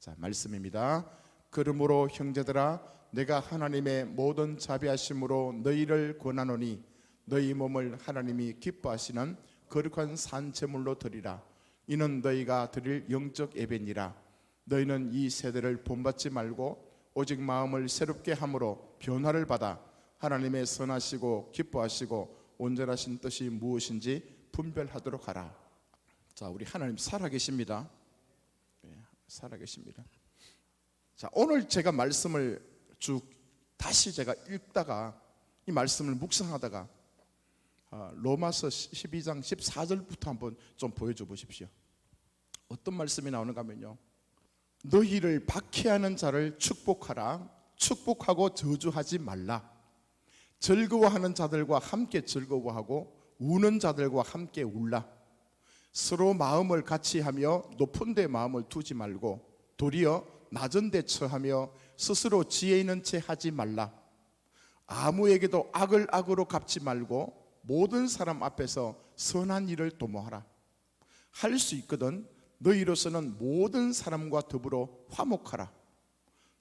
자, 말씀입니다. 그러므로 형제들아, 내가 하나님의 모든 자비하심으로 너희를 권하노니 너희 몸을 하나님이 기뻐하시는 거룩한 산 제물로 드리라. 이는 너희가 드릴 영적 예배니라. 너희는 이 세대를 본받지 말고 오직 마음을 새롭게 함으로 변화를 받아 하나님의 선하시고 기뻐하시고 온전하신 뜻이 무엇인지 분별하도록 하라. 자, 우리 하나님 살아계십니다. 살아계십니다. 자, 오늘 제가 말씀을 쭉 다시 제가 읽다가 이 말씀을 묵상하다가 로마서 12장 14절부터 한번 좀 보여줘 보십시오. 어떤 말씀이 나오는가 하면요, 너희를 박해하는 자를 축복하라. 축복하고 저주하지 말라. 즐거워하는 자들과 함께 즐거워하고 우는 자들과 함께 울라. 서로 마음을 같이 하며 높은 데 마음을 두지 말고 도리어 낮은 데 처하며 스스로 지혜 있는 채 하지 말라. 아무에게도 악을 악으로 갚지 말고 모든 사람 앞에서 선한 일을 도모하라. 할 수 있거든 너희로서는 모든 사람과 더불어 화목하라.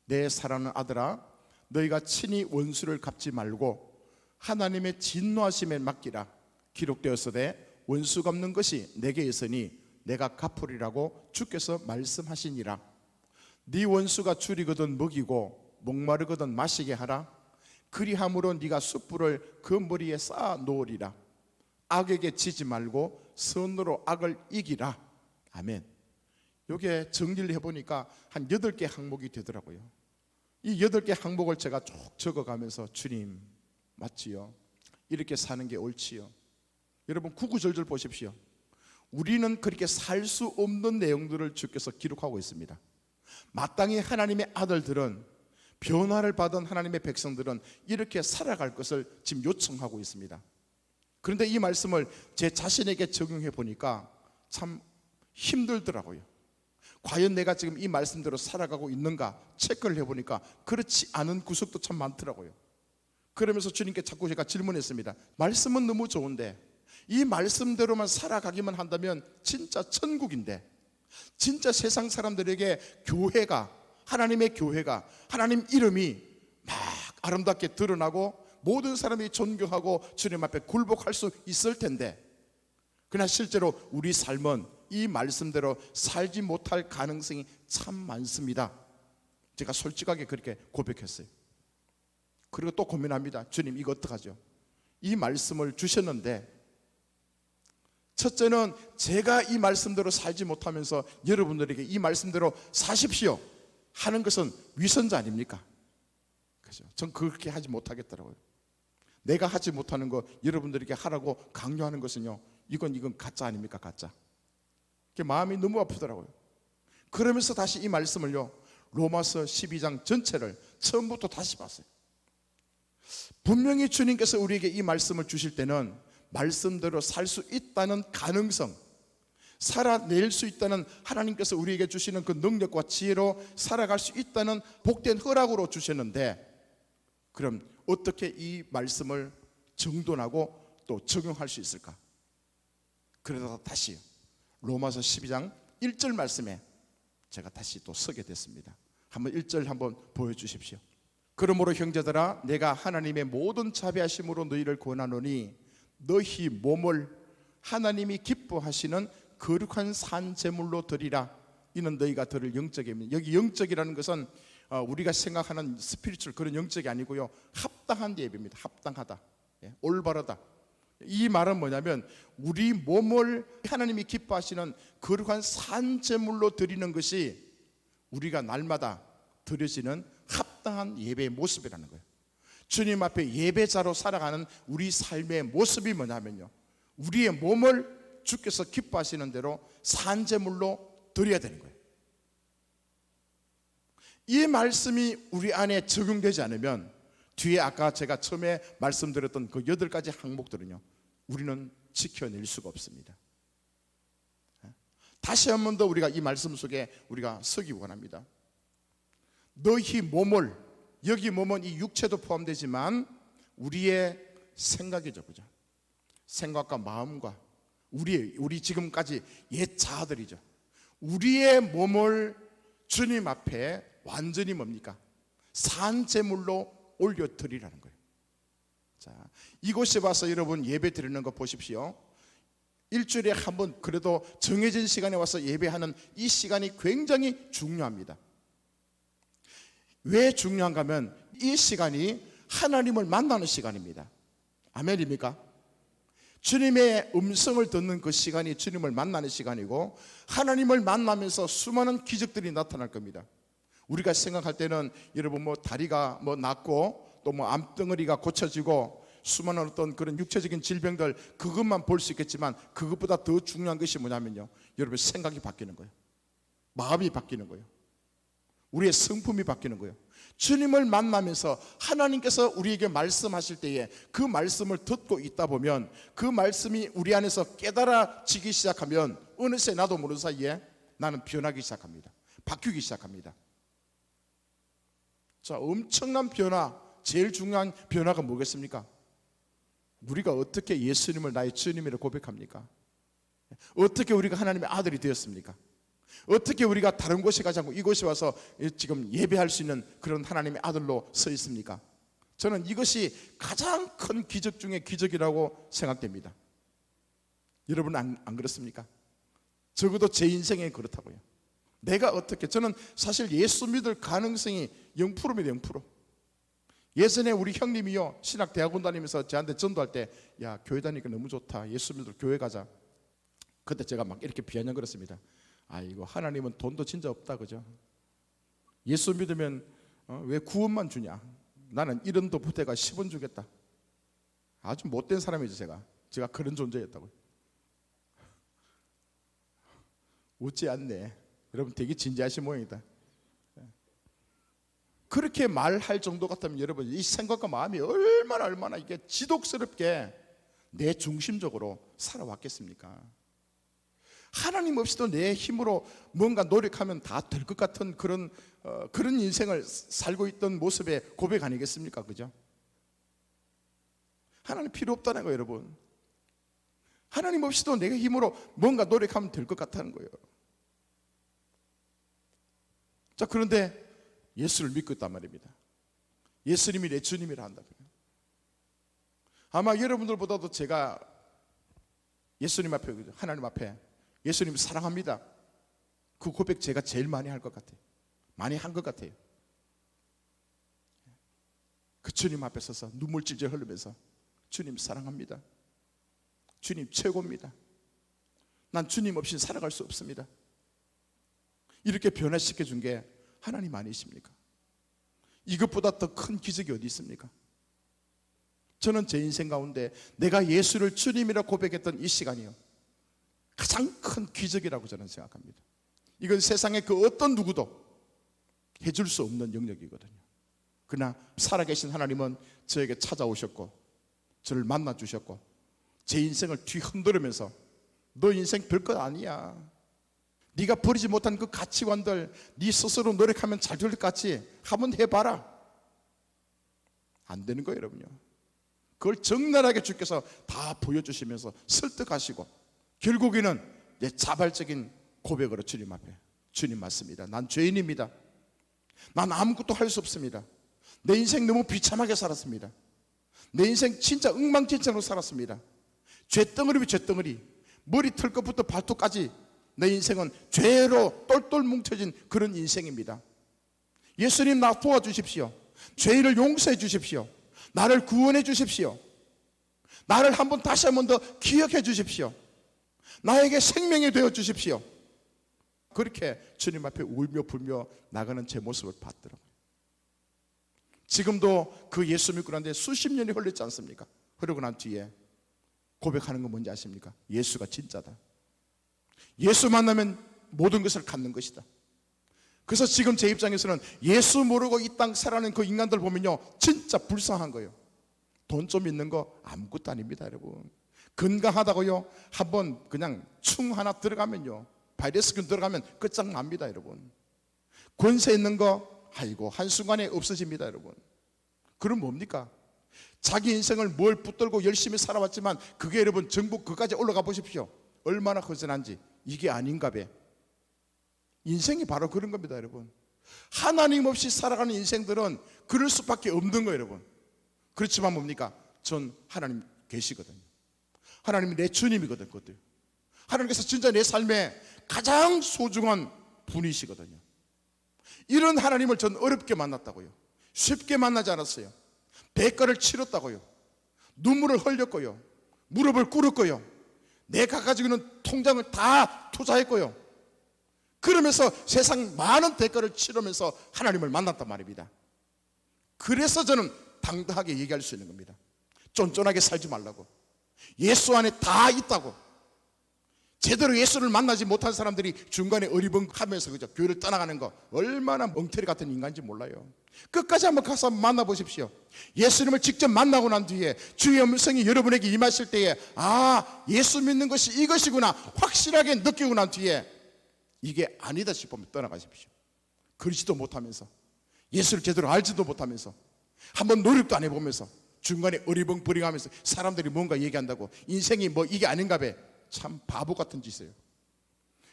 내 사랑하는 아들아, 너희가 친히 원수를 갚지 말고 하나님의 진노하심에 맡기라. 기록되었으되 원수 갚는 것이 내게 있으니 내가 갚으리라고 주께서 말씀하시니라. 네 원수가 줄이거든 먹이고 목마르거든 마시게 하라. 그리함으로 네가 숯불을 그 머리에 쌓아 놓으리라. 악에게 지지 말고 선으로 악을 이기라. 아멘. 요게 정리를 해보니까 한 8개 항목이 되더라고요. 이 8개 항목을 제가 쭉 적어가면서 주님, 맞지요? 이렇게 사는 게 옳지요? 여러분 구구절절 보십시오. 우리는 그렇게 살 수 없는 내용들을 주께서 기록하고 있습니다. 마땅히 하나님의 아들들은, 변화를 받은 하나님의 백성들은 이렇게 살아갈 것을 지금 요청하고 있습니다. 그런데 이 말씀을 제 자신에게 적용해 보니까 참 힘들더라고요. 과연 내가 지금 이 말씀대로 살아가고 있는가 체크를 해보니까 그렇지 않은 구석도 참 많더라고요. 그러면서 주님께 자꾸 제가 질문했습니다. 말씀은 너무 좋은데 이 말씀대로만 살아가기만 한다면 진짜 천국인데, 진짜 세상 사람들에게 교회가, 하나님의 교회가, 하나님 이름이 막 아름답게 드러나고 모든 사람이 존경하고 주님 앞에 굴복할 수 있을 텐데, 그러나 실제로 우리 삶은 이 말씀대로 살지 못할 가능성이 참 많습니다. 제가 솔직하게 그렇게 고백했어요. 그리고 또 고민합니다. 주님, 이거 어떡하죠? 이 말씀을 주셨는데 첫째는 제가 이 말씀대로 살지 못하면서 여러분들에게 이 말씀대로 사십시오 하는 것은 위선자 아닙니까? 그죠? 전 그렇게 하지 못하겠더라고요. 내가 하지 못하는 거 여러분들에게 하라고 강요하는 것은요, 이건 가짜 아닙니까? 가짜. 마음이 너무 아프더라고요. 그러면서 다시 이 말씀을요, 로마서 12장 전체를 처음부터 다시 봤어요. 분명히 주님께서 우리에게 이 말씀을 주실 때는 말씀대로 살 수 있다는 가능성, 살아낼 수 있다는, 하나님께서 우리에게 주시는 그 능력과 지혜로 살아갈 수 있다는 복된 허락으로 주셨는데, 그럼 어떻게 이 말씀을 정돈하고 또 적용할 수 있을까? 그러다가 다시 로마서 12장 1절 말씀에 제가 다시 또 서게 됐습니다. 한번 1절 한번 보여주십시오. 그러므로 형제들아, 내가 하나님의 모든 자비하심으로 너희를 권하노니 너희 몸을 하나님이 기뻐하시는 거룩한 산 제물로 드리라. 이는 너희가 드릴 영적 예배니라. 여기 영적이라는 것은 우리가 생각하는 스피리추얼 그런 영적이 아니고요, 합당한 예배입니다. 합당하다, 올바르다. 이 말은 뭐냐면 우리 몸을 하나님이 기뻐하시는 거룩한 산 제물로 드리는 것이 우리가 날마다 드려지는 합당한 예배의 모습이라는 거예요. 주님 앞에 예배자로 살아가는 우리 삶의 모습이 뭐냐면요, 우리의 몸을 주께서 기뻐하시는 대로 산 제물로 드려야 되는 거예요. 이 말씀이 우리 안에 적용되지 않으면 뒤에 아까 제가 처음에 말씀드렸던 그 8가지 항목들은요, 우리는 지켜낼 수가 없습니다. 다시 한 번 더 우리가 이 말씀 속에 우리가 서기 원합니다. 너희 몸을, 여기 몸은 이 육체도 포함되지만 우리의 생각이죠, 그죠? 생각과 마음과 우리 지금까지 옛 자아들이죠. 우리의 몸을 주님 앞에 완전히 뭡니까? 산제물로 올려드리라는 거예요. 자, 이곳에 와서 여러분 예배 드리는 거 보십시오. 일주일에 한 번 그래도 정해진 시간에 와서 예배하는 이 시간이 굉장히 중요합니다. 왜 중요한가 하면 이 시간이 하나님을 만나는 시간입니다. 아멘입니까? 주님의 음성을 듣는 그 시간이 주님을 만나는 시간이고, 하나님을 만나면서 수많은 기적들이 나타날 겁니다. 우리가 생각할 때는 여러분 다리가 낫고 또 암덩어리가 고쳐지고 수많은 어떤 그런 육체적인 질병들, 그것만 볼 수 있겠지만 그것보다 더 중요한 것이 뭐냐면요, 여러분 생각이 바뀌는 거예요. 마음이 바뀌는 거예요. 우리의 성품이 바뀌는 거예요. 주님을 만나면서 하나님께서 우리에게 말씀하실 때에 그 말씀을 듣고 있다 보면 그 말씀이 우리 안에서 깨달아지기 시작하면 어느새 나도 모르는 사이에 나는 변하기 시작합니다. 바뀌기 시작합니다. 자, 엄청난 변화, 제일 중요한 변화가 뭐겠습니까? 우리가 어떻게 예수님을 나의 주님이라 고백합니까? 어떻게 우리가 하나님의 아들이 되었습니까? 어떻게 우리가 다른 곳에 가지 않고 이곳에 와서 지금 예배할 수 있는 그런 하나님의 아들로 서 있습니까? 저는 이것이 가장 큰 기적 중에 기적이라고 생각됩니다. 여러분 안 그렇습니까? 적어도 제 인생에 그렇다고요. 내가 어떻게, 저는 사실 예수 믿을 가능성이 0%입니다. 0%. 예전에 우리 형님이요, 신학대학원 다니면서 저한테 전도할 때, 야, 교회 다니니까 너무 좋다, 예수 믿을 교회 가자. 그때 제가 막 이렇게 비아냥거렸습니다. 아이고, 하나님은 돈도 진짜 없다, 그죠? 예수 믿으면 왜 9원만 주냐? 나는 1원도 보태가 10원 주겠다. 아주 못된 사람이죠. 제가 그런 존재였다고요. 웃지 않네. 여러분 되게 진지하신 모양이다. 그렇게 말할 정도 같으면 여러분 이 생각과 마음이 얼마나 이게 지독스럽게 내 중심적으로 살아왔겠습니까? 하나님 없이도 내 힘으로 뭔가 노력하면 다 될 것 같은 그런 인생을 살고 있던 모습의 고백 아니겠습니까? 그죠? 하나님 필요 없다는 거예요, 여러분. 하나님 없이도 내가 힘으로 뭔가 노력하면 될 것 같다는 거예요. 자, 그런데 예수를 믿고 있단 말입니다. 예수님이 내 주님이라 한다고요. 아마 여러분들보다도 제가 예수님 앞에, 하나님 앞에 예수님 사랑합니다, 그 고백 제가 제일 많이 할 것 같아요. 많이 한 것 같아요. 그 주님 앞에 서서 눈물 찔찔 흘리면서 주님 사랑합니다, 주님 최고입니다, 난 주님 없이 살아갈 수 없습니다, 이렇게 변화시켜 준 게 하나님 아니십니까? 이것보다 더 큰 기적이 어디 있습니까? 저는 제 인생 가운데 내가 예수를 주님이라 고백했던 이 시간이요, 가장 큰 기적이라고 저는 생각합니다. 이건 세상에 그 어떤 누구도 해줄 수 없는 영역이거든요. 그러나 살아계신 하나님은 저에게 찾아오셨고 저를 만나주셨고 제 인생을 뒤흔들으면서 너 인생 별것 아니야, 네가 버리지 못한 그 가치관들 네 스스로 노력하면 잘 될 것 같이 한번 해봐라. 안 되는 거예요, 여러분요. 그걸 적나라하게 주께서 다 보여주시면서 설득하시고 결국에는 내 자발적인 고백으로 주님 앞에, 주님 맞습니다, 난 죄인입니다, 난 아무것도 할 수 없습니다, 내 인생 너무 비참하게 살았습니다, 내 인생 진짜 엉망진창으로 살았습니다, 죄덩어리면 죄덩어리, 머리 털끝부터 발톱까지 내 인생은 죄로 똘똘 뭉쳐진 그런 인생입니다. 예수님 나 도와주십시오, 죄를 용서해 주십시오, 나를 구원해 주십시오, 나를 다시 한 번 더 기억해 주십시오, 나에게 생명이 되어 주십시오. 그렇게 주님 앞에 울며 불며 나가는 제 모습을 봤더라고요. 지금도 그 예수 믿고 난 뒤에 수십 년이 흘렀지 않습니까? 흐르고 난 뒤에 고백하는 건 뭔지 아십니까? 예수가 진짜다, 예수 만나면 모든 것을 갖는 것이다. 그래서 지금 제 입장에서는 예수 모르고 이 땅 살아가는 그 인간들 보면요, 진짜 불쌍한 거예요. 돈 좀 있는 거 아무것도 아닙니다, 여러분. 건강하다고요, 한번 그냥 충 하나 들어가면요, 바이러스균 들어가면 끝장납니다, 여러분. 권세 있는 거 아이고 한순간에 없어집니다, 여러분. 그럼 뭡니까? 자기 인생을 뭘 붙들고 열심히 살아왔지만 그게 여러분 전부 그까지 올라가 보십시오. 얼마나 허전한지. 이게 아닌가 봐. 인생이 바로 그런 겁니다, 여러분. 하나님 없이 살아가는 인생들은 그럴 수밖에 없는 거예요, 여러분. 그렇지만 뭡니까? 전 하나님 계시거든요. 하나님이 내 주님이거든요. 하나님께서 진짜 내 삶에 가장 소중한 분이시거든요. 이런 하나님을 전 어렵게 만났다고요. 쉽게 만나지 않았어요. 대가를 치렀다고요. 눈물을 흘렸고요. 무릎을 꿇었고요. 내가 가지고 있는 통장을 다 투자했고요. 그러면서 세상 많은 대가를 치르면서 하나님을 만났단 말입니다. 그래서 저는 당당하게 얘기할 수 있는 겁니다. 쫀쫀하게 살지 말라고. 예수 안에 다 있다고. 제대로 예수를 만나지 못한 사람들이 중간에 어리벙하면서 그죠, 교회를 떠나가는 거 얼마나 멍터리 같은 인간인지 몰라요. 끝까지 한번 가서 만나보십시오. 예수님을 직접 만나고 난 뒤에 주의 음성이 여러분에게 임하실 때에 아, 예수 믿는 것이 이것이구나 확실하게 느끼고 난 뒤에 이게 아니다 싶으면 떠나가십시오. 그러지도 못하면서, 예수를 제대로 알지도 못하면서, 한번 노력도 안 해보면서, 중간에 어리벙부리하면서 사람들이 뭔가 얘기한다고 인생이 뭐 이게 아닌가 봐. 참 바보 같은 짓이에요.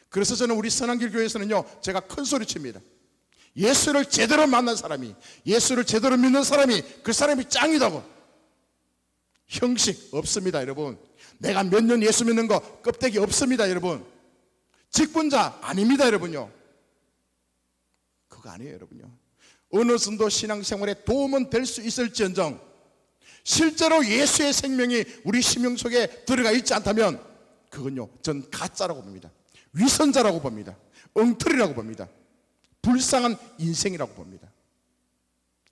그래서 저는 우리 선한길 교회에서는요, 제가 큰 소리 칩니다. 예수를 제대로 만난 사람이, 예수를 제대로 믿는 사람이 그 사람이 짱이다고. 형식 없습니다, 여러분. 내가 몇 년 예수 믿는 거 껍데기 없습니다, 여러분. 직분자 아닙니다, 여러분요. 그거 아니에요, 여러분요. 어느 정도 신앙생활에 도움은 될 수 있을지언정 실제로 예수의 생명이 우리 심령 속에 들어가 있지 않다면 그건요, 전 가짜라고 봅니다. 위선자라고 봅니다. 엉터리라고 봅니다. 불쌍한 인생이라고 봅니다.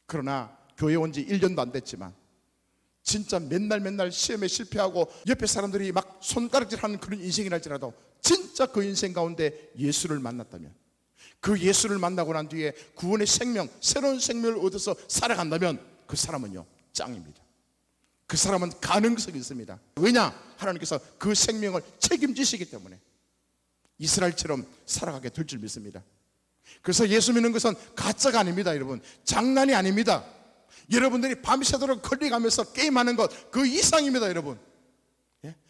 그러나 교회 온 지 1년도 안 됐지만 진짜 맨날 시험에 실패하고 옆에 사람들이 막 손가락질하는 그런 인생이랄지라도 진짜 그 인생 가운데 예수를 만났다면, 그 예수를 만나고 난 뒤에 구원의 생명, 새로운 생명을 얻어서 살아간다면 그 사람은요, 짱입니다. 그 사람은 가능성이 있습니다. 왜냐? 하나님께서 그 생명을 책임지시기 때문에 이스라엘처럼 살아가게 될 줄 믿습니다. 그래서 예수 믿는 것은 가짜가 아닙니다, 여러분. 장난이 아닙니다. 여러분들이 밤새도록 클릭하면서 게임하는 것 그 이상입니다, 여러분.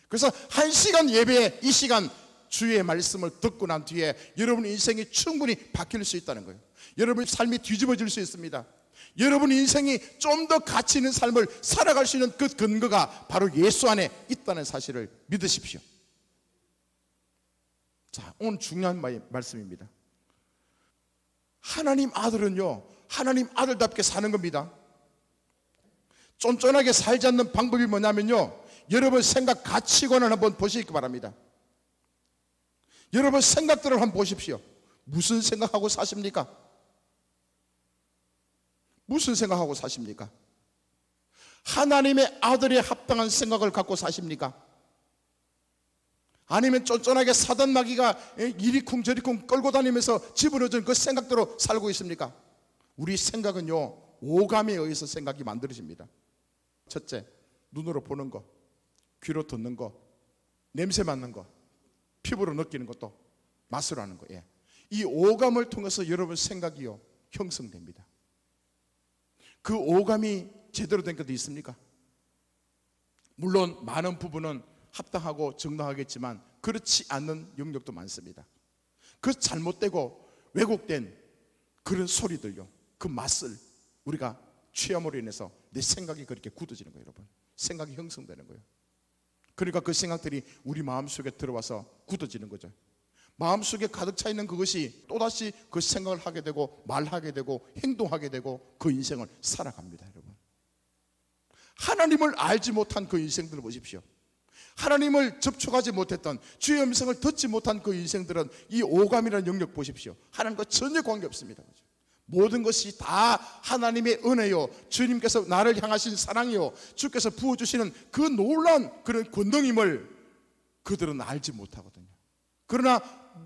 그래서 1시간 예배에 이 시간 주의 말씀을 듣고 난 뒤에 여러분의 인생이 충분히 바뀔 수 있다는 거예요. 여러분의 삶이 뒤집어질 수 있습니다. 여러분 인생이 좀 더 가치 있는 삶을 살아갈 수 있는 그 근거가 바로 예수 안에 있다는 사실을 믿으십시오. 자, 오늘 중요한 말씀입니다. 하나님 아들은요, 하나님 아들답게 사는 겁니다. 쫀쫀하게 살지 않는 방법이 뭐냐면요, 여러분 생각 가치관을 한번 보시기 바랍니다. 여러분 생각들을 한번 보십시오. 무슨 생각하고 사십니까? 무슨 생각하고 사십니까? 하나님의 아들에 합당한 생각을 갖고 사십니까? 아니면 쫀쫀하게 사단 마귀가 이리쿵 저리쿵 끌고 다니면서 집어넣어준 그 생각대로 살고 있습니까? 우리 생각은요, 오감에 의해서 생각이 만들어집니다. 첫째, 눈으로 보는 거, 귀로 듣는 거, 냄새 맡는 거, 피부로 느끼는 것도, 맛으로 하는 거. 이 오감을 통해서 여러분 생각이요, 형성됩니다. 그 오감이 제대로 된 것도 있습니까? 물론 많은 부분은 합당하고 정당하겠지만 그렇지 않는 영역도 많습니다. 그 잘못되고 왜곡된 그런 소리들요, 그 맛을 우리가 취함으로 인해서 내 생각이 그렇게 굳어지는 거예요, 여러분. 생각이 형성되는 거예요. 그러니까 그 생각들이 우리 마음속에 들어와서 굳어지는 거죠. 마음속에 가득 차 있는 그것이 또다시 그 생각을 하게 되고 말하게 되고 행동하게 되고 그 인생을 살아갑니다, 여러분. 하나님을 알지 못한 그 인생들을 보십시오. 하나님을 접촉하지 못했던, 주의 음성을 듣지 못한 그 인생들은 이 오감이라는 영역 보십시오. 하나님과 전혀 관계없습니다. 모든 것이 다 하나님의 은혜요, 주님께서 나를 향하신 사랑이요, 주께서 부어주시는 그 놀라운 그런 권능임을 그들은 알지 못하거든요. 그러나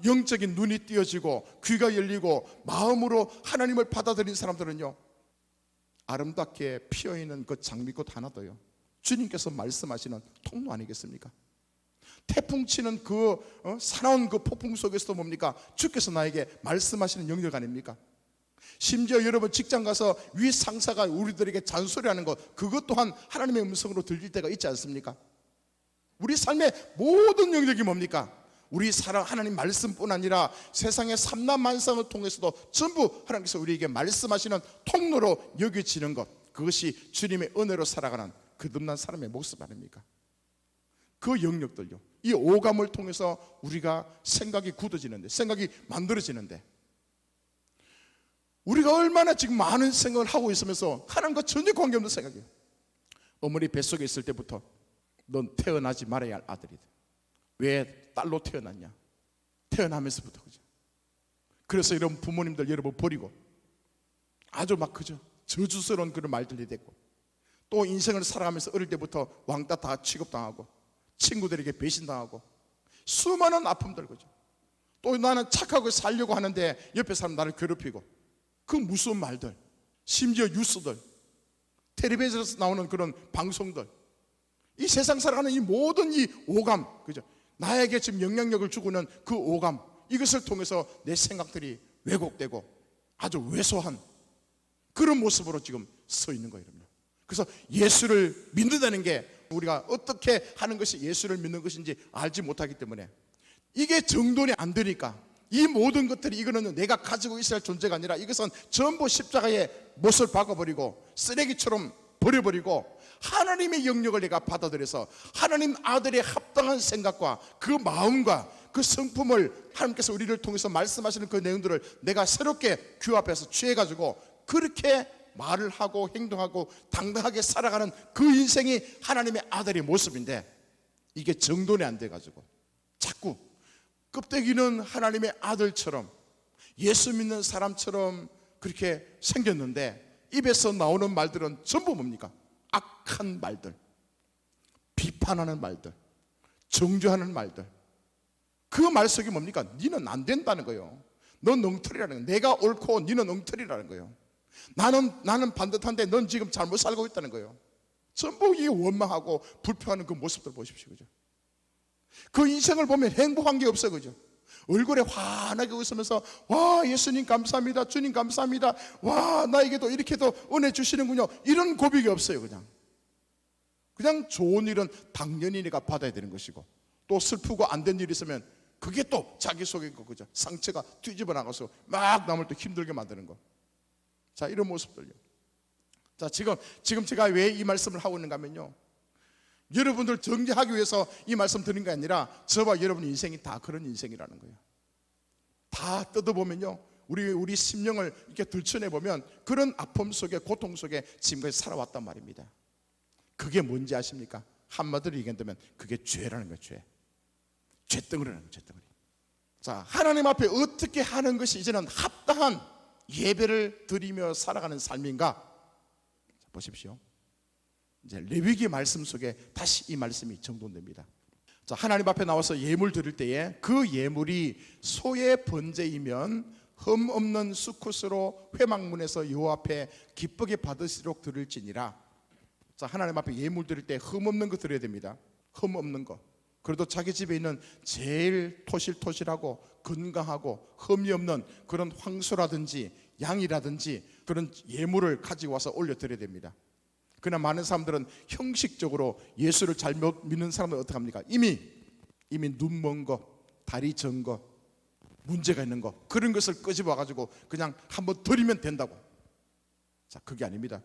영적인 눈이 띄어지고 귀가 열리고 마음으로 하나님을 받아들인 사람들은요, 아름답게 피어있는 그 장미꽃 하나도요, 주님께서 말씀하시는 통로 아니겠습니까? 태풍 치는 그 사나운 그 폭풍 속에서도 뭡니까? 주께서 나에게 말씀하시는 영역 아닙니까? 심지어 여러분 직장 가서 위 상사가 우리들에게 잔소리하는 것, 그것 또한 하나님의 음성으로 들릴 때가 있지 않습니까? 우리 삶의 모든 영역이 뭡니까? 우리 사랑 하나님 말씀뿐 아니라 세상의 삼라만상을 통해서도 전부 하나님께서 우리에게 말씀하시는 통로로 여겨지는 것, 그것이 주님의 은혜로 살아가는 거듭난 사람의 모습 아닙니까? 그 영역들요, 이 오감을 통해서 우리가 생각이 굳어지는데, 생각이 만들어지는데, 우리가 얼마나 지금 많은 생각을 하고 있으면서 하나님과 전혀 관계없는 생각이에요. 어머니 뱃속에 있을 때부터 넌 태어나지 말아야 할 아들이다. 왜 딸로 태어났냐? 태어나면서부터. 그죠? 그래서 이런 부모님들 여러분 버리고 아주 막 그죠? 저주스러운 그런 말들이 됐고, 또 인생을 살아가면서 어릴 때부터 왕따 다 취급당하고 친구들에게 배신당하고 수많은 아픔들. 그죠? 또 나는 착하게 살려고 하는데 옆에 사람 나를 괴롭히고, 그 무서운 말들, 심지어 뉴스들, 텔레비전에서 나오는 그런 방송들, 이 세상 살아가는 이 모든 이 오감, 그죠? 나에게 지금 영향력을 주고는 그 오감, 이것을 통해서 내 생각들이 왜곡되고 아주 왜소한 그런 모습으로 지금 서 있는 거예요. 그래서 예수를 믿는다는 게 우리가 어떻게 하는 것이 예수를 믿는 것인지 알지 못하기 때문에 이게 정돈이 안 되니까 이 모든 것들이, 이거는 내가 가지고 있어야 할 존재가 아니라 이것은 전부 십자가에 못을 박아버리고 쓰레기처럼 버려버리고 하나님의 영역을 내가 받아들여서 하나님 아들의 합당한 생각과 그 마음과 그 성품을 하나님께서 우리를 통해서 말씀하시는 그 내용들을 내가 새롭게 규합해서 취해가지고 그렇게 말을 하고 행동하고 당당하게 살아가는 그 인생이 하나님의 아들의 모습인데, 이게 정돈이 안 돼가지고 자꾸 껍데기는 하나님의 아들처럼 예수 믿는 사람처럼 그렇게 생겼는데 입에서 나오는 말들은 전부 뭡니까? 악한 말들, 비판하는 말들, 정죄하는 말들. 그 말 속이 뭡니까? 니는 안 된다는 거예요. 넌 엉터리라는 거예요. 내가 옳고 니는 엉터리라는 거예요. 나는 반듯한데 넌 지금 잘못 살고 있다는 거예요. 전부 이 원망하고 불평하는 그 모습들 보십시오. 그죠? 그 인생을 보면 행복한 게 없어요. 그죠? 얼굴에 환하게 웃으면서 와, 예수님 감사합니다, 주님 감사합니다, 와, 나에게도 이렇게도 은혜 주시는군요, 이런 고백이 없어요. 그냥 좋은 일은 당연히 내가 받아야 되는 것이고, 또 슬프고 안 된 일이 있으면 그게 또 자기 속에 있고, 그죠? 상처가 뒤집어 나가서 막 남을 또 힘들게 만드는 거. 자, 이런 모습들요. 자, 지금 제가 왜 이 말씀을 하고 있는가 하면요, 여러분들 정죄하기 위해서 이 말씀 드린 게 아니라 저와 여러분 인생이 다 그런 인생이라는 거예요. 다 뜯어보면요, 우리 심령을 이렇게 들춰내보면 그런 아픔 속에, 고통 속에 지금까지 살아왔단 말입니다. 그게 뭔지 아십니까? 한마디로 얘기한다면 그게 죄라는 거예요. 죄덩어리라는 거예요. 죄덩어리. 자, 하나님 앞에 어떻게 하는 것이 이제는 합당한 예배를 드리며 살아가는 삶인가? 자, 보십시오. 이제 레위기 말씀 속에 다시 이 말씀이 정돈됩니다. 자, 하나님 앞에 나와서 예물 드릴 때에 그 예물이 소의 번제이면 흠 없는 수컷으로 회막문에서 여호와 앞에 기쁘게 받으시도록 드릴지니라. 자, 하나님 앞에 예물 드릴 때 흠 없는 거 드려야 됩니다. 흠 없는 거. 그래도 자기 집에 있는 제일 토실토실하고 건강하고 흠이 없는 그런 황소라든지 양이라든지 그런 예물을 가지고 와서 올려드려야 됩니다. 그러나 많은 사람들은 형식적으로 예수를 잘 믿는 사람들은 어떻게 합니까? 이미 눈 먼 거, 다리 전 거, 문제가 있는 거, 그런 것을 끄집어 가지고 그냥 한번 드리면 된다고. 자, 그게 아닙니다.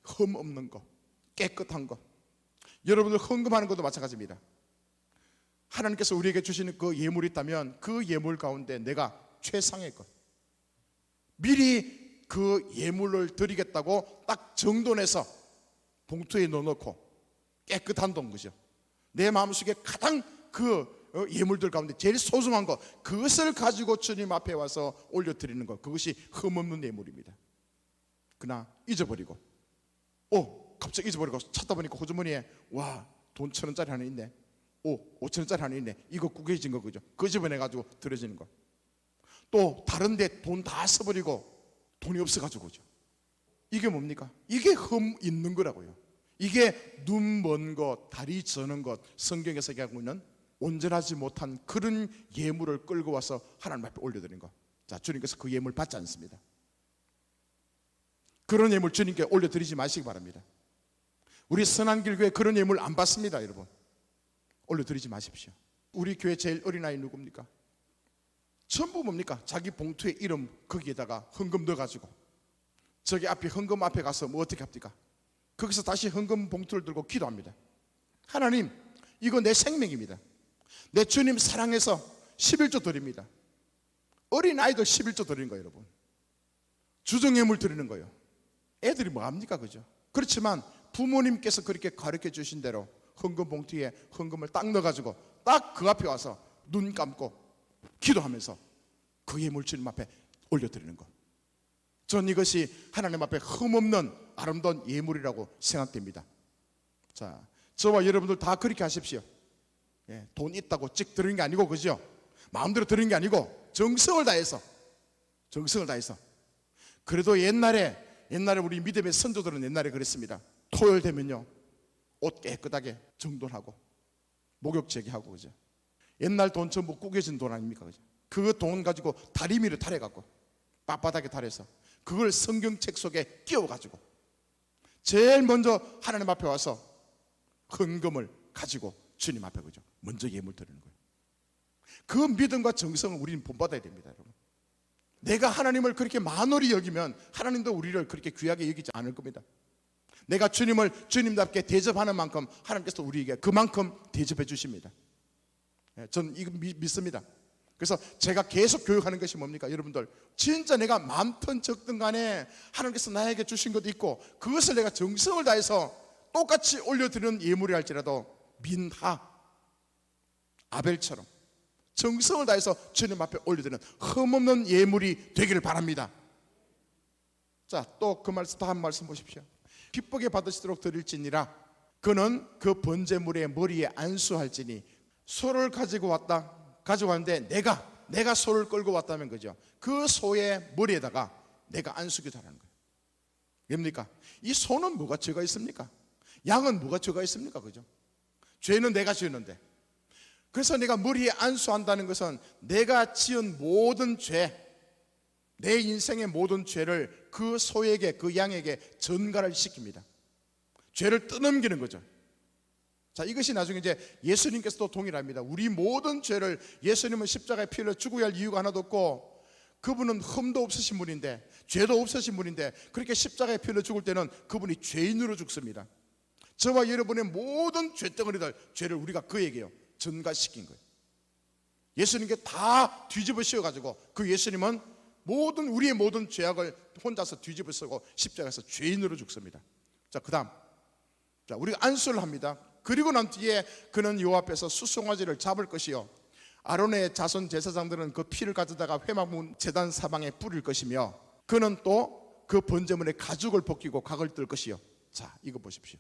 흠 없는 거, 깨끗한 거. 여러분들 헌금하는 것도 마찬가지입니다. 하나님께서 우리에게 주시는 그 예물이 있다면 그 예물 가운데 내가 최상의 것, 미리 그 예물을 드리겠다고 딱 정돈해서 봉투에 넣어놓고 깨끗한 돈, 그죠? 내 마음속에 가장 그 예물들 가운데 제일 소중한 것, 그것을 가지고 주님 앞에 와서 올려드리는 것, 그것이 흠없는 예물입니다. 그러나 잊어버리고, 갑자기 잊어버리고 찾다 보니까 호주머니에 와, 돈 1,000원짜리 하나 있네, 5,000원짜리 하나 있네, 이거 구겨진 거, 그죠? 그 집어내가지고 드려지는 거. 또 다른 데 돈 다 써버리고 돈이 없어가지고, 그죠? 이게 뭡니까? 이게 흠 있는 거라고요. 이게 눈 먼 것, 다리 저는 것, 성경에서 얘기하고 있는 온전하지 못한 그런 예물을 끌고 와서 하나님 앞에 올려드리는 것. 자, 주님께서 그 예물 받지 않습니다. 그런 예물 주님께 올려드리지 마시기 바랍니다. 우리 선한길교회 그런 예물 안 받습니다. 여러분, 올려드리지 마십시오. 우리 교회 제일 어린아이 누굽니까? 전부 뭡니까? 자기 봉투에 이름 거기에다가 헌금 넣어가지고 저기 앞에 헌금 앞에 가서 뭐 어떻게 합니까? 거기서 다시 헌금 봉투를 들고 기도합니다. 하나님, 이거 내 생명입니다. 내 주님 사랑해서 11조 드립니다. 어린아이들 11조 드리는 거예요, 여러분. 주정예물 드리는 거예요. 애들이 뭐 합니까? 그죠? 그렇지만 부모님께서 그렇게 가르쳐 주신 대로 헌금 봉투에 헌금을 딱 넣어가지고 딱 그 앞에 와서 눈 감고 기도하면서 그 예물 주님 앞에 올려드리는 것. 전 이것이 하나님 앞에 흠없는 아름다운 예물이라고 생각됩니다. 자, 저와 여러분들 다 그렇게 하십시오. 예, 돈 있다고 찍 드리는 게 아니고, 그죠? 마음대로 드리는 게 아니고 정성을 다해서, 정성을 다해서. 그래도 옛날에 우리 믿음의 선조들은 옛날에 그랬습니다. 토요일 되면요, 옷 깨끗하게 정돈하고 목욕 제기하고, 그죠? 옛날 돈 전부 구겨진 돈 아닙니까? 그죠? 그 돈 가지고 다리미를 달아갖고 빳빳하게 달아서 그걸 성경책 속에 끼워가지고 제일 먼저 하나님 앞에 와서 헌금을 가지고 주님 앞에, 그죠? 먼저 예물 드리는 거예요. 그 믿음과 정성을 우리는 본받아야 됩니다, 여러분. 내가 하나님을 그렇게 만홀히 여기면 하나님도 우리를 그렇게 귀하게 여기지 않을 겁니다. 내가 주님을 주님답게 대접하는 만큼 하나님께서 우리에게 그만큼 대접해 주십니다. 저는 이거 믿습니다. 그래서 제가 계속 교육하는 것이 뭡니까? 여러분들, 진짜 내가 많든 적든 간에 하나님께서 나에게 주신 것도 있고 그것을 내가 정성을 다해서 똑같이 올려드리는 예물이 할지라도 민하, 아벨처럼 정성을 다해서 주님 앞에 올려드리는 흠없는 예물이 되기를 바랍니다. 자, 또 그 말씀, 다음 말씀 보십시오. 기쁘게 받으시도록 드릴지니라. 그는 그 번제물의 머리에 안수할지니. 소를 가지고 왔는데 내가 소를 끌고 왔다면, 그죠? 그 소의 머리에다가 내가 안수기도하는 거예요. 뭡니까? 이 소는 뭐가 죄가 있습니까? 양은 뭐가 죄가 있습니까? 그죠? 죄는 내가 지었는데, 그래서 내가 머리에 안수한다는 것은 내가 지은 모든 죄, 내 인생의 모든 죄를 그 소에게, 그 양에게 전가를 시킵니다. 죄를 떠넘기는 거죠. 자, 이것이 나중에 이제 예수님께서도 동일합니다. 우리 모든 죄를, 예수님은 십자가에 피 흘려 죽어야 할 이유가 하나도 없고 그분은 흠도 없으신 분인데, 죄도 없으신 분인데, 그렇게 십자가에 피 흘려 죽을 때는 그분이 죄인으로 죽습니다. 저와 여러분의 모든 죄덩어리들, 죄를 우리가 그에게요 전가시킨 거예요. 예수님께 다 뒤집어 씌워가지고 그 예수님은 우리의 모든 죄악을 혼자서 뒤집어 쓰고 십자가에서 죄인으로 죽습니다. 자, 그 다음, 자, 우리가 안수를 합니다. 그리고 난 뒤에 그는 요 앞에서 수송아지를 잡을 것이요, 아론의 자손 제사장들은 그 피를 가져다가 회막문 제단 사방에 뿌릴 것이며, 그는 또 그 번제물의 가죽을 벗기고 각을 뜰 것이요. 자, 이거 보십시오.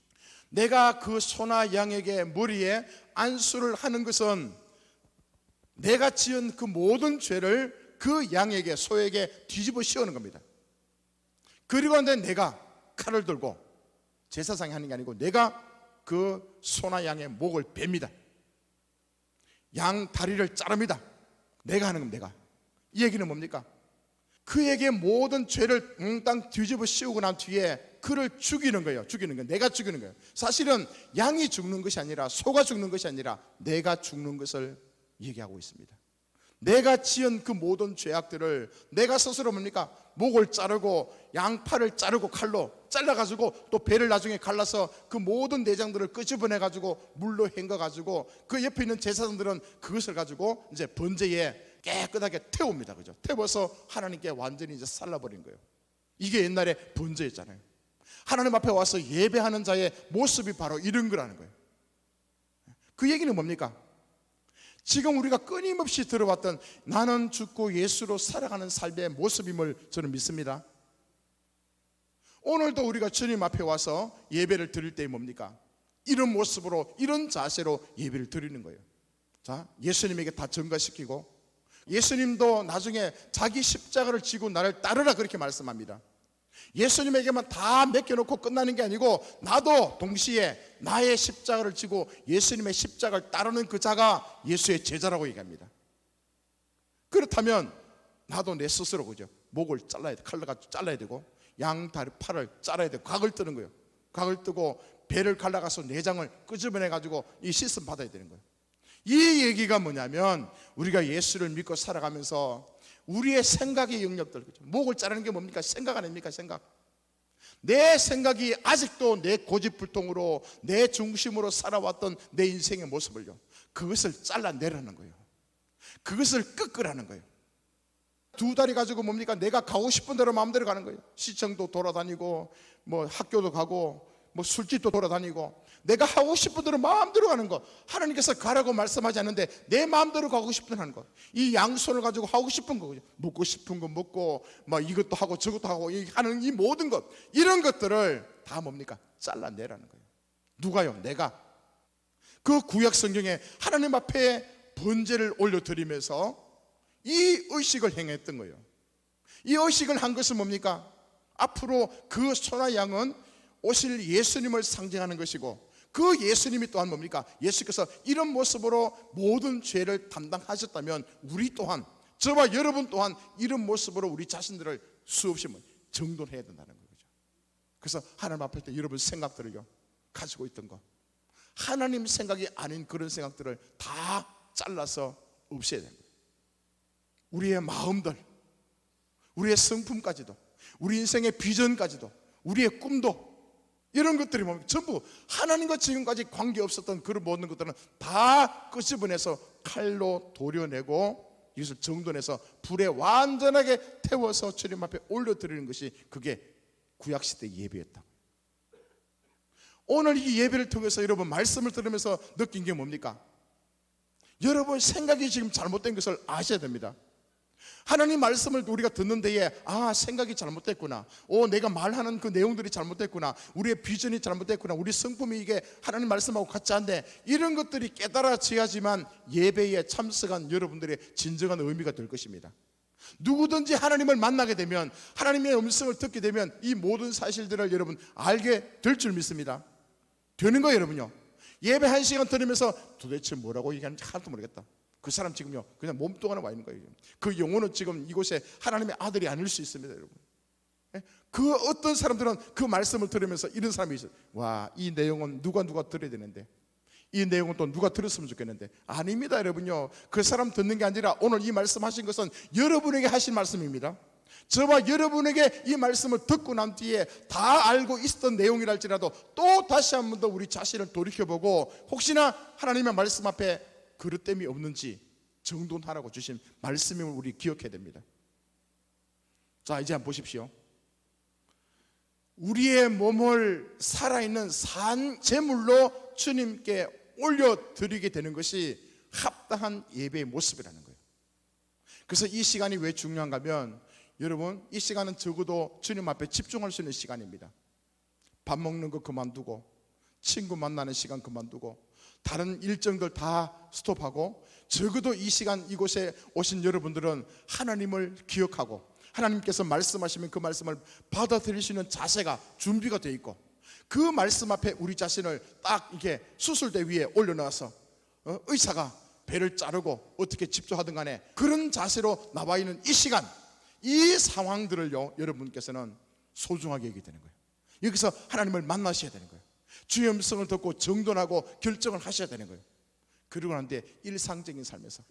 내가 그 소나 양에게 머리에 안수를 하는 것은 내가 지은 그 모든 죄를 그 양에게, 소에게 뒤집어 씌우는 겁니다. 그리고 내가 칼을 들고, 제사장이 하는 게 아니고 내가 그 소나 양의 목을 뺍니다. 양 다리를 자릅니다. 내가 하는 겁니다. 내가. 이 얘기는 뭡니까? 그에게 모든 죄를 몽땅 뒤집어 씌우고 난 뒤에 그를 죽이는 거예요. 죽이는 거예요. 내가 죽이는 거예요. 사실은 양이 죽는 것이 아니라, 소가 죽는 것이 아니라 내가 죽는 것을 얘기하고 있습니다. 내가 지은 그 모든 죄악들을 내가 스스로 뭡니까? 목을 자르고 양팔을 자르고 칼로 잘라가지고 또 배를 나중에 갈라서 그 모든 내장들을 끄집어내가지고 물로 헹궈가지고 그 옆에 있는 제사장들은 그것을 가지고 이제 번제에 깨끗하게 태웁니다. 그죠? 태워서 하나님께 완전히 이제 살라버린 거예요. 이게 옛날에 번제였잖아요. 하나님 앞에 와서 예배하는 자의 모습이 바로 이런 거라는 거예요. 그 얘기는 뭡니까? 지금 우리가 끊임없이 들어왔던 나는 죽고 예수로 살아가는 삶의 모습임을 저는 믿습니다. 오늘도 우리가 주님 앞에 와서 예배를 드릴 때 뭡니까? 이런 모습으로, 이런 자세로 예배를 드리는 거예요. 자, 예수님에게 다 전가시키고, 예수님도 나중에 자기 십자가를 지고 나를 따르라 그렇게 말씀합니다. 예수님에게만 다 맡겨놓고 끝나는 게 아니고 나도 동시에 나의 십자가를 지고 예수님의 십자가를 따르는 그 자가 예수의 제자라고 얘기합니다. 그렇다면 나도 내 스스로, 그죠? 목을 잘라야 돼. 칼로 가지고 잘라야 되고, 양 다리 팔을 잘라야 되고, 각을 뜨는 거예요. 각을 뜨고 배를 갈라가서 내장을 끄집어내 가지고 이 씻음 받아야 되는 거예요. 이 얘기가 뭐냐면 우리가 예수를 믿고 살아가면서 우리의 생각의 영역들, 목을 자르는 게 뭡니까? 생각 아닙니까? 생각. 내 생각이 아직도 내 고집불통으로 내 중심으로 살아왔던 내 인생의 모습을요, 그것을 잘라내라는 거예요. 그것을 꺾으라는 거예요. 두 다리 가지고 뭡니까? 내가 가고 싶은 대로 마음대로 가는 거예요. 시청도 돌아다니고 뭐 학교도 가고 뭐 술집도 돌아다니고 내가 하고 싶은 대로 마음대로 가는 거. 하나님께서 가라고 말씀하지 않는데 내 마음대로 가고 싶은 대로 하는 거. 이 양손을 가지고 하고 싶은 거, 먹고 싶은 거 먹고 막 이것도 하고 저것도 하고 하는 이 모든 것, 이런 것들을 다 뭡니까? 잘라내라는 거예요. 누가요? 내가. 그 구약 성경에 하나님 앞에 번제를 올려드리면서 이 의식을 행했던 거예요. 이 의식을 한 것은 뭡니까? 앞으로 그 소나 양은 오실 예수님을 상징하는 것이고, 그 예수님이 또한 뭡니까? 예수께서 이런 모습으로 모든 죄를 담당하셨다면 우리 또한, 저와 여러분 또한 이런 모습으로 우리 자신들을 수없이 정돈해야 된다는 거죠. 그래서 하나님 앞에 때 여러분 생각들을요, 가지고 있던 거, 하나님 생각이 아닌 그런 생각들을 다 잘라서 없애야 됩니다. 우리의 마음들, 우리의 성품까지도, 우리 인생의 비전까지도, 우리의 꿈도, 이런 것들이 뭡니까? 전부 하나님과 지금까지 관계없었던 그런 모든 것들은 다 끄집어내서 칼로 도려내고 이것을 정돈해서 불에 완전하게 태워서 주님 앞에 올려드리는 것이, 그게 구약시대 예배였다. 오늘 이 예배를 통해서 여러분 말씀을 들으면서 느낀 게 뭡니까? 여러분 생각이 지금 잘못된 것을 아셔야 됩니다. 하나님 말씀을 우리가 듣는 데에 생각이 잘못됐구나, 내가 말하는 그 내용들이 잘못됐구나, 우리의 비전이 잘못됐구나, 우리 성품이 이게 하나님 말씀하고 같지 않네, 이런 것들이 깨달아져야지만 예배에 참석한 여러분들의 진정한 의미가 될 것입니다. 누구든지 하나님을 만나게 되면, 하나님의 음성을 듣게 되면 이 모든 사실들을 여러분 알게 될 줄 믿습니다. 되는 거예요. 여러분요, 예배 1시간 들으면서 도대체 뭐라고 얘기하는지 하나도 모르겠다, 그 사람 지금요 그냥 몸뚱아리 와 있는 거예요. 그 영혼은 지금 이곳에 하나님의 아들이 아닐 수 있습니다. 여러분, 그 어떤 사람들은 그 말씀을 들으면서 이런 사람이 있어요. 와, 이 내용은 누가 들어야 되는데, 이 내용은 또 누가 들었으면 좋겠는데. 아닙니다. 여러분요, 그 사람 듣는 게 아니라 오늘 이 말씀하신 것은 여러분에게 하신 말씀입니다. 저와 여러분에게 이 말씀을 듣고 난 뒤에 다 알고 있었던 내용이랄지라도 또 다시 한 번 더 우리 자신을 돌이켜보고, 혹시나 하나님의 말씀 앞에 그릇됨이 없는지 정돈하라고 주신 말씀임을 우리 기억해야 됩니다. 자, 이제 한번 보십시오. 우리의 몸을 살아있는 산 제물로 주님께 올려드리게 되는 것이 합당한 예배의 모습이라는 거예요. 그래서 이 시간이 왜 중요한가 하면, 여러분 이 시간은 적어도 주님 앞에 집중할 수 있는 시간입니다. 밥 먹는 거 그만두고, 친구 만나는 시간 그만두고, 다른 일정들 다 스톱하고, 적어도 이 시간 이곳에 오신 여러분들은 하나님을 기억하고 하나님께서 말씀하시면 그 말씀을 받아들일 수 있는 자세가 준비가 되어 있고, 그 말씀 앞에 우리 자신을 딱 이렇게 수술대 위에 올려놔서 의사가 배를 자르고 어떻게 집도하든 간에 그런 자세로 나와 있는 이 시간, 이 상황들을요 여러분께서는 소중하게 여기게 되는 거예요. 여기서 하나님을 만나셔야 되는 거예요. 주의 음성을 듣고 정돈하고 결정을 하셔야 되는 거예요. 그러고 난 뒤에 일상적인 삶에서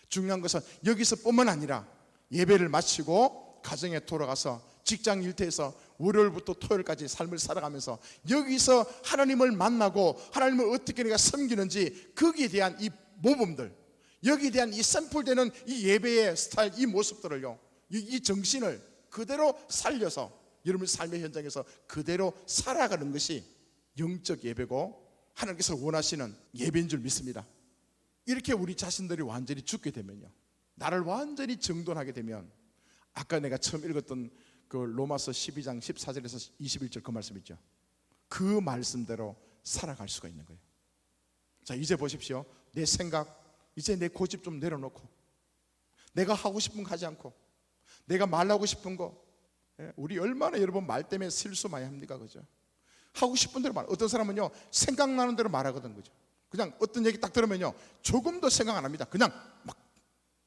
중요한 것은 여기서 뿐만 아니라 예배를 마치고 가정에 돌아가서 직장 일터에서 월요일부터 토요일까지 삶을 살아가면서 여기서 하나님을 만나고 하나님을 어떻게 내가 섬기는지, 거기에 대한 이 모범들, 여기에 대한 이 샘플되는 이 예배의 스타일, 이 모습들을요, 이 정신을 그대로 살려서 여러분 삶의 현장에서 그대로 살아가는 것이 영적 예배고 하나님께서 원하시는 예배인 줄 믿습니다. 이렇게 우리 자신들이 완전히 죽게 되면요, 나를 완전히 정돈하게 되면, 아까 내가 처음 읽었던 그 로마서 12장 14절에서 21절 그 말씀 있죠, 그 말씀대로 살아갈 수가 있는 거예요. 자, 이제 보십시오. 내 생각, 이제 내 고집 좀 내려놓고, 내가 하고 싶은 거 하지 않고, 내가 말하고 싶은 거, 우리 얼마나 여러분 말 때문에 실수 많이 합니까? 그죠? 하고 싶은 대로 말. 어떤 사람은요 생각나는 대로 말하거든. 그죠? 그냥 어떤 얘기 딱 들으면요 조금도 생각 안 합니다. 그냥 막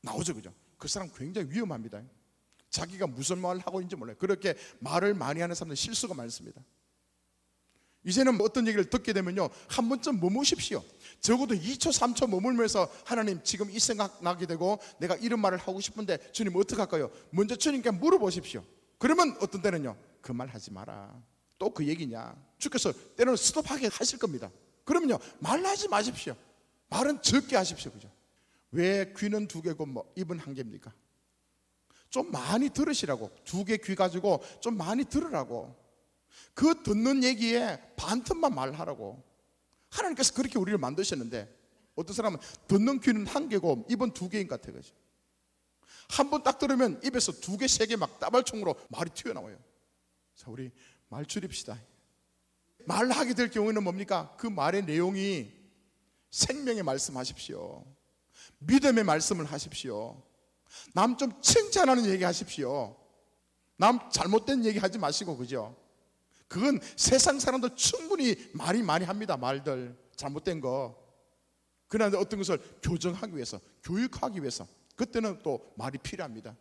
나오죠. 그죠? 그 사람 굉장히 위험합니다. 자기가 무슨 말을 하고 있는지 몰라요. 그렇게 말을 많이 하는 사람들 실수가 많습니다. 이제는 어떤 얘기를 듣게 되면요, 한 번쯤 머무십시오. 적어도 2초 3초 머물면서 하나님 지금 이 생각 나게 되고 내가 이런 말을 하고 싶은데 주님 어떡할까요? 먼저 주님께 물어보십시오. 그러면 어떤 때는요, 그 말 하지 마라, 또 그 얘기냐, 주께서 때로는 스톱하게 하실 겁니다. 그러면요, 말하지 마십시오. 말은 적게 하십시오. 그죠? 왜 귀는 두 개고 입은 한 개입니까? 좀 많이 들으시라고. 두 개 귀 가지고 좀 많이 들으라고. 그 듣는 얘기에 반틈만 말하라고. 하나님께서 그렇게 우리를 만드셨는데, 어떤 사람은 듣는 귀는 한 개고 입은 두 개인 것 같아요. 그죠? 한 번 딱 들으면 입에서 두 개, 세 개 막 따발총으로 말이 튀어나와요. 자, 우리 말 줄입시다. 말하게 될 경우에는 뭡니까? 그 말의 내용이 생명의 말씀하십시오. 믿음의 말씀을 하십시오. 남 좀 칭찬하는 얘기 하십시오. 남 잘못된 얘기 하지 마시고, 그죠? 그건 세상 사람들 충분히 말이 많이 합니다. 말들 잘못된 거. 그러나 어떤 것을 교정하기 위해서, 교육하기 위해서 그때는 또 말이 필요합니다.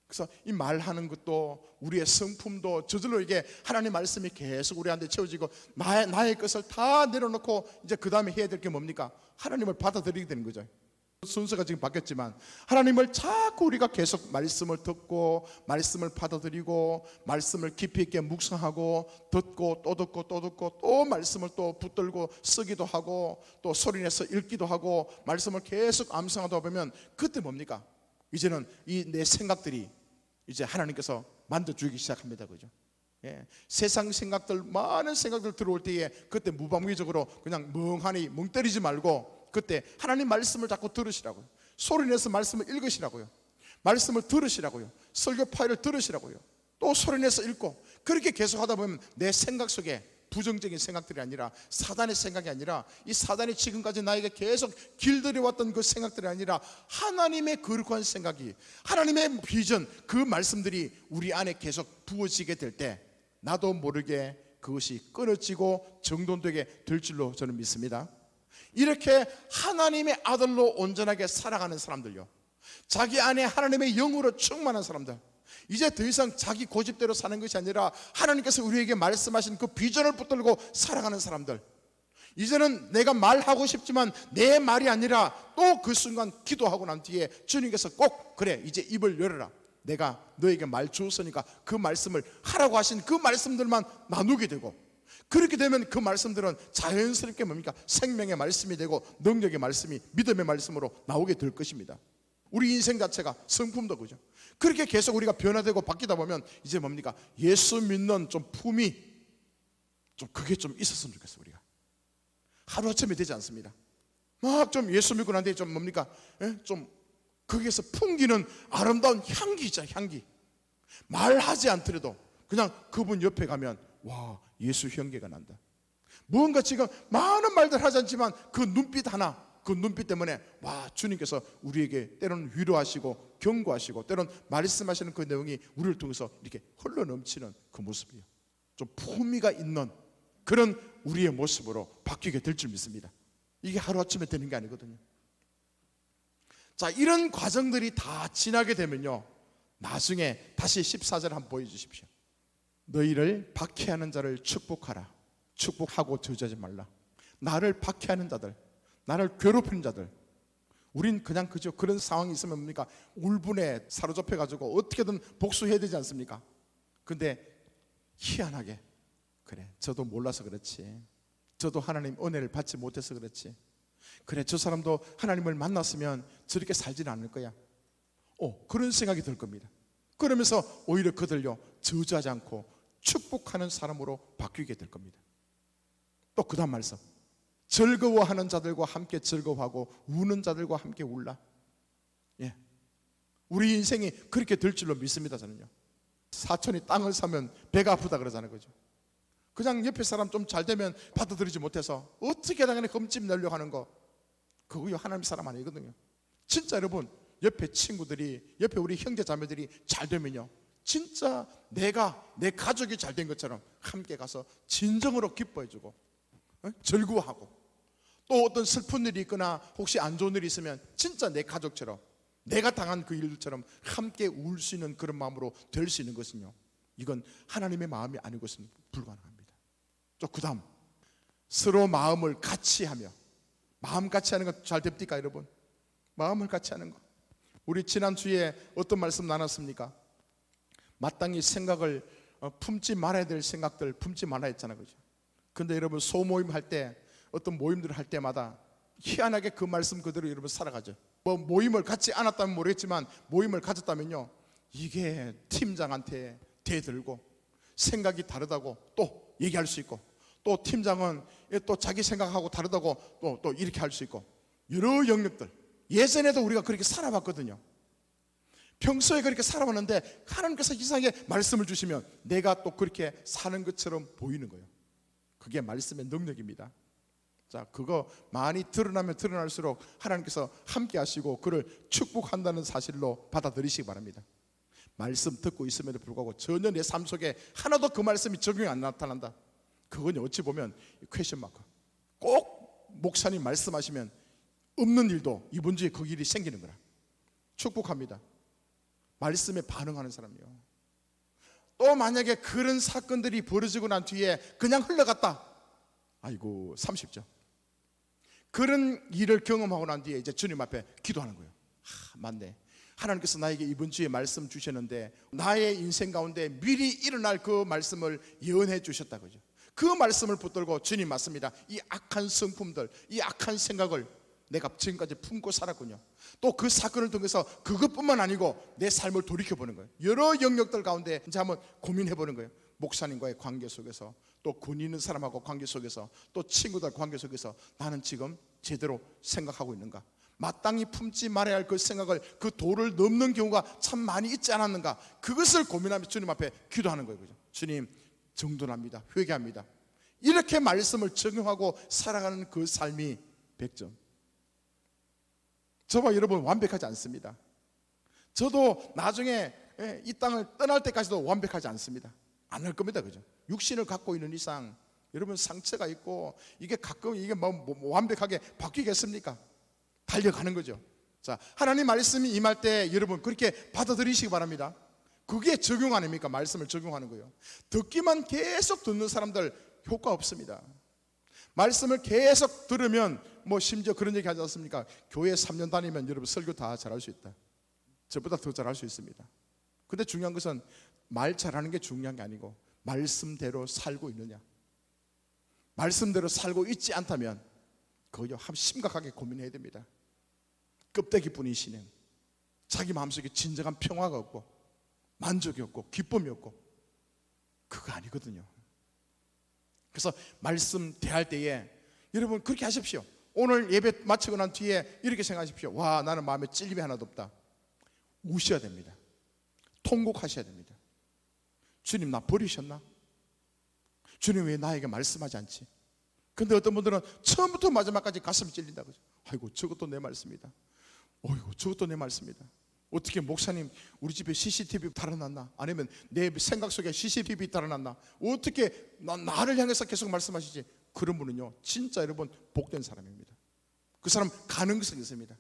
그래서 이 말하는 것도 우리의 성품도 저절로 이게 하나님의 말씀이 계속 우리한테 채워지고 나의 것을 다 내려놓고 이제 그 다음에 해야 될 게 뭡니까? 하나님을 받아들이게 되는 거죠. 순서가 지금 바뀌었지만 하나님을 자꾸 우리가 계속 말씀을 듣고 말씀을 받아들이고 말씀을 깊이 있게 묵상하고 듣고 또 듣고 또 듣고 또 말씀을 또 붙들고 쓰기도 하고 또 소리내서 읽기도 하고 말씀을 계속 암송하다 보면 그때 뭡니까? 이제는 이 내 생각들이 이제 하나님께서 만져주기 시작합니다. 그죠? 예. 세상 생각들, 많은 생각들 들어올 때에 그때 무방비적으로 그냥 멍하니 멍 때리지 말고 그때 하나님 말씀을 자꾸 들으시라고요. 소리내서 말씀을 읽으시라고요. 말씀을 들으시라고요. 설교 파일을 들으시라고요. 또 소리내서 읽고 그렇게 계속 하다 보면 내 생각 속에 부정적인 생각들이 아니라 사단의 생각이 아니라 이 사단이 지금까지 나에게 계속 길들여왔던 그 생각들이 아니라 하나님의 거룩한 생각이, 하나님의 비전, 그 말씀들이 우리 안에 계속 부어지게 될 때 나도 모르게 그것이 끊어지고 정돈되게 될 줄로 저는 믿습니다. 이렇게 하나님의 아들로 온전하게 살아가는 사람들요, 자기 안에 하나님의 영으로 충만한 사람들, 이제 더 이상 자기 고집대로 사는 것이 아니라 하나님께서 우리에게 말씀하신 그 비전을 붙들고 살아가는 사람들, 이제는 내가 말하고 싶지만 내 말이 아니라 또 그 순간 기도하고 난 뒤에 주님께서 꼭 그래 이제 입을 열어라, 내가 너에게 말 주었으니까 그 말씀을 하라고 하신 그 말씀들만 나누게 되고, 그렇게 되면 그 말씀들은 자연스럽게 뭡니까? 생명의 말씀이 되고 능력의 말씀이 믿음의 말씀으로 나오게 될 것입니다. 우리 인생 자체가 성품도 그죠? 그렇게 계속 우리가 변화되고 바뀌다 보면 이제 뭡니까? 예수 믿는 좀 품이 좀 그게 좀 있었으면 좋겠어요. 우리가 하루아침에 되지 않습니다. 막 좀 예수 믿고 난 뒤에 좀 뭡니까? 좀 거기에서 풍기는 아름다운 향기 있잖아요. 향기. 말하지 않더라도 그냥 그분 옆에 가면 와, 예수 향기가 난다. 뭔가 지금 많은 말들 하지 않지만 그 눈빛 하나, 그 눈빛 때문에 와, 주님께서 우리에게 때로는 위로하시고 경고하시고 때로는 말씀하시는 그 내용이 우리를 통해서 이렇게 흘러넘치는 그 모습이에요. 좀 품위가 있는 그런 우리의 모습으로 바뀌게 될 줄 믿습니다. 이게 하루아침에 되는 게 아니거든요. 자, 이런 과정들이 다 지나게 되면요, 나중에 다시 14절 한번 보여주십시오. 너희를 박해하는 자를 축복하라. 축복하고 저주하지 말라. 나를 박해하는 자들, 나를 괴롭히는 자들, 우린 그냥 그저 그런 상황이 있으면 뭡니까? 울분에 사로잡혀 가지고 어떻게든 복수해야 되지 않습니까? 근데 희한하게 그래, 저도 몰라서 그렇지, 저도 하나님 은혜를 받지 못해서 그렇지, 그래 저 사람도 하나님을 만났으면 저렇게 살지는 않을 거야, 그런 생각이 들 겁니다. 그러면서 오히려 그들요 저주하지 않고 축복하는 사람으로 바뀌게 될 겁니다. 또 그 다음 말씀, 즐거워하는 자들과 함께 즐거워하고 우는 자들과 함께 울라. 예, 우리 인생이 그렇게 될 줄로 믿습니다. 저는요, 사촌이 땅을 사면 배가 아프다 그러잖아요. 그죠? 그냥 옆에 사람 좀 잘 되면 받아들이지 못해서 어떻게 당연히 흠집 내려고 하는 거, 그거요 하나님 사람 아니거든요. 진짜 여러분, 옆에 친구들이, 옆에 우리 형제 자매들이 잘 되면요, 진짜 내가 내 가족이 잘 된 것처럼 함께 가서 진정으로 기뻐해주고 즐거워하고, 또 어떤 슬픈 일이 있거나 혹시 안 좋은 일이 있으면 진짜 내 가족처럼, 내가 당한 그 일처럼 함께 울 수 있는 그런 마음으로 될 수 있는 것은요, 이건 하나님의 마음이 아니고서는 불가능합니다. 또 그다음 서로 마음을 같이 하며, 마음 같이 하는 거 잘 됩니까 여러분? 마음을 같이 하는 거. 우리 지난주에 어떤 말씀 나눴습니까? 마땅히 생각을 품지 말아야 될 생각들 품지 말아야 했잖아요, 그죠? 근데 여러분 소모임 할 때, 어떤 모임들을 할 때마다 희한하게 그 말씀 그대로 여러분 살아가죠. 뭐 모임을 같이 안 했다면 모르겠지만 모임을 가졌다면요, 이게 팀장한테 대들고 생각이 다르다고 또 얘기할 수 있고, 또 팀장은 또 자기 생각하고 다르다고 또 이렇게 할 수 있고, 여러 영역들. 예전에도 우리가 그렇게 살아봤거든요. 평소에 그렇게 살아봤는데 하나님께서 이상하게 말씀을 주시면 내가 또 그렇게 사는 것처럼 보이는 거예요. 그게 말씀의 능력입니다. 자, 그거 많이 드러나면 드러날수록 하나님께서 함께 하시고 그를 축복한다는 사실로 받아들이시기 바랍니다. 말씀 듣고 있음에도 불구하고 전혀 내 삶 속에 하나도 그 말씀이 적용이 안 나타난다, 그건 어찌 보면 퀘션 마크. 꼭 목사님 말씀하시면 없는 일도 이번 주에 그 일이 생기는 거라. 축복합니다. 말씀에 반응하는 사람이요. 또 만약에 그런 사건들이 벌어지고 난 뒤에 그냥 흘러갔다, 아이고 30점. 그런 일을 경험하고 난 뒤에 이제 주님 앞에 기도하는 거예요. 맞네, 하나님께서 나에게 이번 주에 말씀 주셨는데 나의 인생 가운데 미리 일어날 그 말씀을 예언해 주셨다, 그죠? 그 말씀을 붙들고 주님 맞습니다, 이 악한 성품들, 이 악한 생각을 내가 지금까지 품고 살았군요. 또 그 사건을 통해서 그것뿐만 아니고 내 삶을 돌이켜보는 거예요. 여러 영역들 가운데 이제 한번 고민해보는 거예요. 목사님과의 관계 속에서, 또 군 있는 사람하고 관계 속에서, 또 친구들 관계 속에서 나는 지금 제대로 생각하고 있는가? 마땅히 품지 말아야 할 그 생각을, 그 도를 넘는 경우가 참 많이 있지 않았는가? 그것을 고민하며 주님 앞에 기도하는 거예요, 그죠? 주님, 정돈합니다, 회개합니다. 이렇게 말씀을 적용하고 살아가는 그 삶이 100점. 저와 여러분 완벽하지 않습니다. 저도 나중에 이 땅을 떠날 때까지도 완벽하지 않습니다. 안 할 겁니다, 그죠? 육신을 갖고 있는 이상 여러분 상처가 있고, 이게 가끔 이게 뭐 완벽하게 바뀌겠습니까? 달려가는 거죠. 자, 하나님 말씀이 임할 때 여러분 그렇게 받아들이시기 바랍니다. 그게 적용 아닙니까? 말씀을 적용하는 거예요. 듣기만 계속 듣는 사람들 효과 없습니다. 말씀을 계속 들으면, 뭐 심지어 그런 얘기 하지 않습니까? 교회 3년 다니면 여러분 설교 다 잘할 수 있다. 저보다 더 잘할 수 있습니다. 근데 중요한 것은 말 잘하는 게 중요한 게 아니고 말씀대로 살고 있느냐. 말씀대로 살고 있지 않다면 그거 심각하게 고민해야 됩니다. 껍데기뿐이시는 자기 마음속에 진정한 평화가 없고 만족이 없고 기쁨이 없고 그거 아니거든요. 그래서 말씀 대할 때에 여러분 그렇게 하십시오. 오늘 예배 마치고 난 뒤에 이렇게 생각하십시오. 와, 나는 마음에 찔림이 하나도 없다. 우셔야 됩니다. 통곡하셔야 됩니다. 주님, 나 버리셨나? 주님, 왜 나에게 말씀하지 않지? 근데 어떤 분들은 처음부터 마지막까지 가슴이 찔린다 그죠? 아이고, 저것도 내 말씀이다. 어이구, 저것도 내 말씀이다. 어떻게 목사님 우리 집에 CCTV 달아놨나? 아니면 내 생각 속에 CCTV 달아놨나? 어떻게 나를 향해서 계속 말씀하시지? 그런 분은요 진짜 여러분 복된 사람입니다. 그 사람 가능성이 있습니다.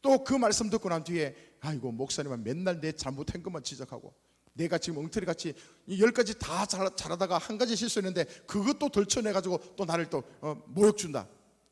또 그 말씀 듣고 난 뒤에 아이고, 목사님은 맨날 내 잘못한 것만 지적하고, 내가 지금 엉터리같이 10가지 다 잘하다가 한 가지 실수했는데 그것도 덜쳐내가지고 또 나를 또 모욕준다.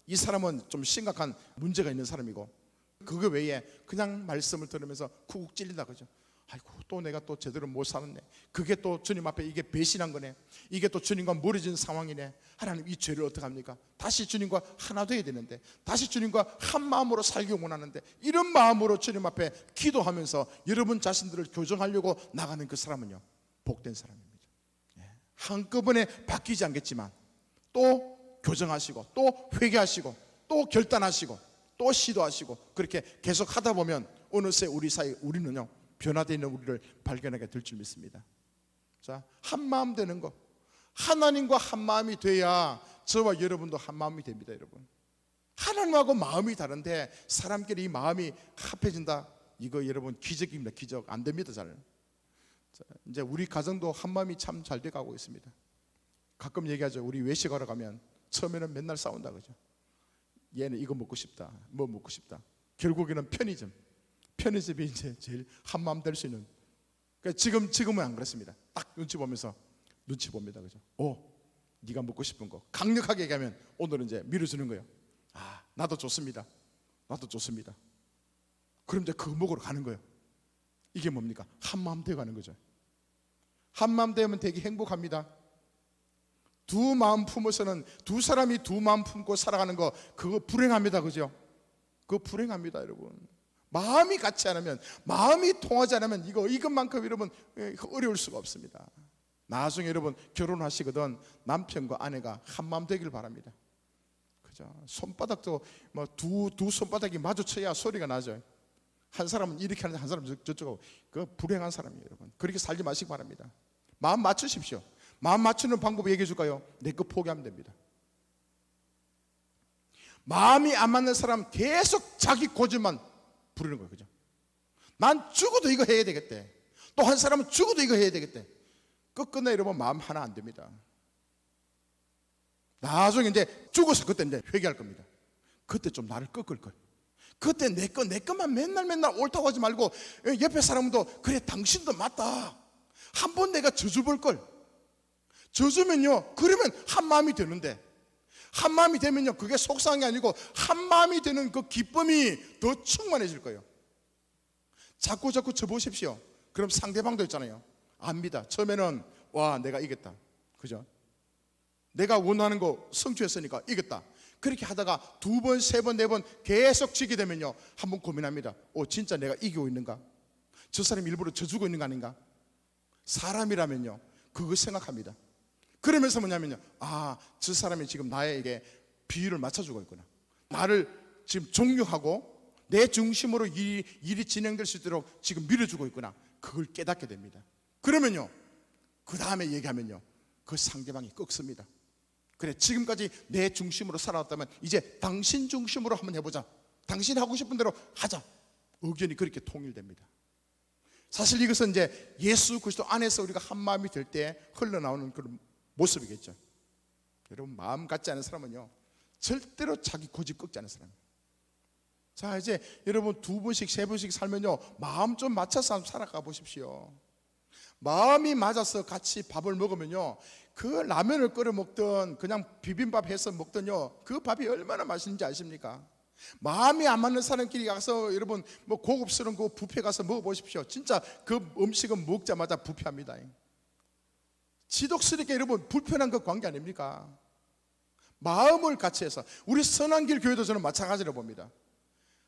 이 사람은 좀 심각한 문제가 있는 사람이고, 그거 외에 그냥 말씀을 들으면서 쿡쿡 찔린다 그죠? 아이고, 또 내가 또 제대로 못 살았네. 그게 또 주님 앞에 이게 배신한 거네. 이게 또 주님과 멀어진 상황이네. 하나님, 이 죄를 어떡합니까? 다시 주님과 하나 돼야 되는데, 다시 주님과 한 마음으로 살기 원하는데, 이런 마음으로 주님 앞에 기도하면서 여러분 자신들을 교정하려고 나가는 그 사람은요 복된 사람입니다. 한꺼번에 바뀌지 않겠지만 또 교정하시고, 또 회개하시고, 또 결단하시고, 또 시도하시고, 그렇게 계속 하다 보면 어느새 우리 사이 우리는요 변화되어 있는 우리를 발견하게 될 줄 믿습니다. 자, 한 마음 되는 거, 하나님과 한 마음이 돼야 저와 여러분도 한 마음이 됩니다. 여러분, 하나님하고 마음이 다른데 사람끼리 이 마음이 합해진다, 이거 여러분 기적입니다. 기적. 안 됩니다. 잘. 자, 이제 우리 가정도 한 마음이 참 잘 돼가고 있습니다. 가끔 얘기하죠. 우리 외식하러 가면 처음에는 맨날 싸운다 그죠? 얘는 이거 먹고 싶다, 뭐 먹고 싶다. 결국에는 편의점이 이제 제일 한마음 될 수 있는. 그러니까 지금은 안 그렇습니다. 딱 눈치 보면서 눈치 봅니다, 그죠? 네가 먹고 싶은 거 강력하게 얘기하면 오늘은 이제 밀어주는 거예요. 아, 나도 좋습니다. 나도 좋습니다. 그럼 이제 그 먹으러 가는 거예요. 이게 뭡니까? 한마음 되어 가는 거죠. 한마음 되면 되게 행복합니다. 두 마음 품어서는, 두 사람이 두 마음 품고 살아가는 거, 그거 불행합니다. 그죠? 그거 불행합니다, 여러분. 마음이 같지 않으면, 마음이 통하지 않으면 이것만큼 여러분 어려울 수가 없습니다. 나중에 여러분 결혼하시거든 남편과 아내가 한마음 되길 바랍니다. 그죠? 손바닥도 뭐 두 손바닥이 마주쳐야 소리가 나죠. 한 사람은 이렇게 하는데 한 사람은 저쪽하고, 그 불행한 사람이에요, 여러분. 그렇게 살지 마시기 바랍니다. 마음 맞추십시오. 마음 맞추는 방법 얘기해 줄까요? 내 거 포기하면 됩니다. 마음이 안 맞는 사람 계속 자기 고집만 부르는 거예요. 그죠? 난 죽어도 이거 해야 되겠대. 또 한 사람은 죽어도 이거 해야 되겠대. 끝끝내 여러분 마음 하나 안 됩니다. 나중에 이제 죽어서 그때 이제 회개할 겁니다. 그때 좀 나를 꺾을 거예요. 그때 내 것만 맨날 옳다고 하지 말고 옆에 사람도 그래 당신도 맞다. 한번 내가 저주볼 걸. 저주면요, 그러면 한 마음이 되는데, 한 마음이 되면요 그게 속상한 게 아니고 한 마음이 되는 그 기쁨이 더 충만해질 거예요. 자꾸 져보십시오. 그럼 상대방도 있잖아요. 압니다. 처음에는 와 내가 이겼다. 그죠? 내가 원하는 거 성취했으니까 이겼다. 그렇게 하다가 두 번, 세 번, 네 번 계속 지게 되면요 한번 고민합니다. 진짜 내가 이기고 있는가? 저 사람이 일부러 져주고 있는 거 아닌가? 사람이라면요 그거 생각합니다. 그러면서 뭐냐면요, 아, 저 사람이 지금 나에게 비율을 맞춰주고 있구나. 나를 지금 존경하고 내 중심으로 일이 진행될 수 있도록 지금 밀어주고 있구나. 그걸 깨닫게 됩니다. 그러면요 그 다음에 얘기하면요 그 상대방이 꺾습니다. 그래, 지금까지 내 중심으로 살아왔다면 이제 당신 중심으로 한번 해보자. 당신 하고 싶은 대로 하자. 의견이 그렇게 통일됩니다. 사실 이것은 이제 예수 그리스도 안에서 우리가 한 마음이 될 때 흘러나오는 그런 모습이겠죠. 여러분, 마음 같지 않은 사람은요 절대로 자기 고집 꺾지 않은 사람이에요. 자, 이제 여러분 두 번씩 세 번씩 살면요 마음 좀 맞춰서 한번 살아가 보십시오. 마음이 맞아서 같이 밥을 먹으면요 그 라면을 끓여 먹든 그냥 비빔밥 해서 먹든요 그 밥이 얼마나 맛있는지 아십니까? 마음이 안 맞는 사람끼리 가서 여러분 뭐 고급스러운 그 뷔페 가서 먹어보십시오. 진짜 그 음식은 먹자마자 부패합니다. 지독스럽게 여러분 불편한 그 관계 아닙니까? 마음을 같이 해서, 우리 선한길 교회도 저는 마찬가지로 봅니다.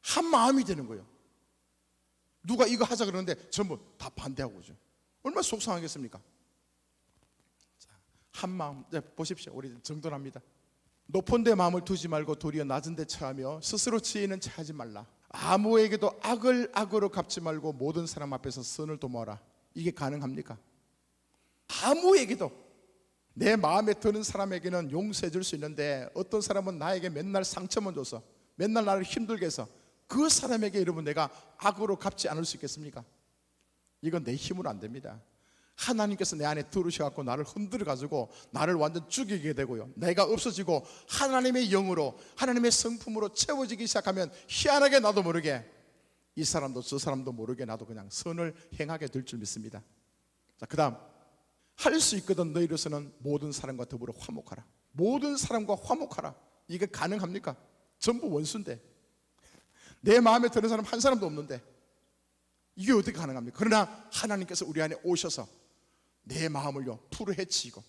한 마음이 되는 거예요. 누가 이거 하자 그러는데 전부 다 반대하고 오죠. 얼마나 속상하겠습니까? 자, 한 마음. 보십시오. 우리 정돈합니다. 높은 데 마음을 두지 말고 도리어 낮은 데 처하며 스스로 지혜는 체하지 말라. 아무에게도 악을 악으로 갚지 말고 모든 사람 앞에서 선을 도모하라. 이게 가능합니까? 아무에게도, 내 마음에 드는 사람에게는 용서해 줄 수 있는데 어떤 사람은 나에게 맨날 상처만 줘서 맨날 나를 힘들게 해서 그 사람에게 여러분 내가 악으로 갚지 않을 수 있겠습니까? 이건 내 힘으로 안 됩니다. 하나님께서 내 안에 들으셔갖고 나를 흔들어 가지고 나를 완전 죽이게 되고요 내가 없어지고 하나님의 영으로, 하나님의 성품으로 채워지기 시작하면 희한하게 나도 모르게 이 사람도 저 사람도 모르게 나도 그냥 선을 행하게 될 줄 믿습니다. 자, 그 다음, 할 수 있거든 너희로서는 모든 사람과 더불어 화목하라. 모든 사람과 화목하라. 이게 가능합니까? 전부 원수인데, 내 마음에 드는 사람 한 사람도 없는데 이게 어떻게 가능합니까? 그러나 하나님께서 우리 안에 오셔서 내 마음을요 풀어헤치고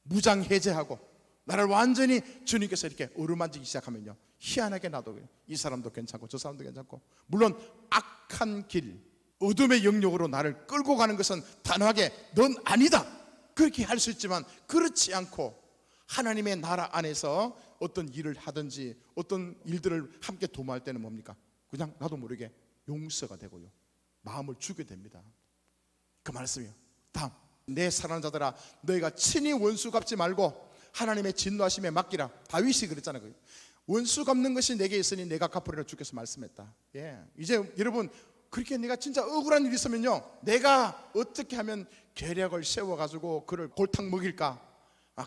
무장해제하고 나를 완전히 주님께서 이렇게 어루만지기 시작하면요 희한하게 나도 이 사람도 괜찮고 저 사람도 괜찮고, 물론 악한 길, 어둠의 영역으로 나를 끌고 가는 것은 단호하게 넌 아니다 그렇게 할 수 있지만, 그렇지 않고 하나님의 나라 안에서 어떤 일을 하든지 어떤 일들을 함께 도모할 때는 뭡니까? 그냥 나도 모르게 용서가 되고요 마음을 주게 됩니다. 그 말씀이요. 다음, 내 사랑하는 자들아 너희가 친히 원수 갚지 말고 하나님의 진노하심에 맡기라. 다윗이 그랬잖아요. 원수 갚는 것이 내게 있으니 내가 갚으리라 주께서 말씀했다. 이제 여러분 그렇게 내가 진짜 억울한 일이 있으면요 내가 어떻게 하면 계략을 세워가지고 그를 골탕 먹일까,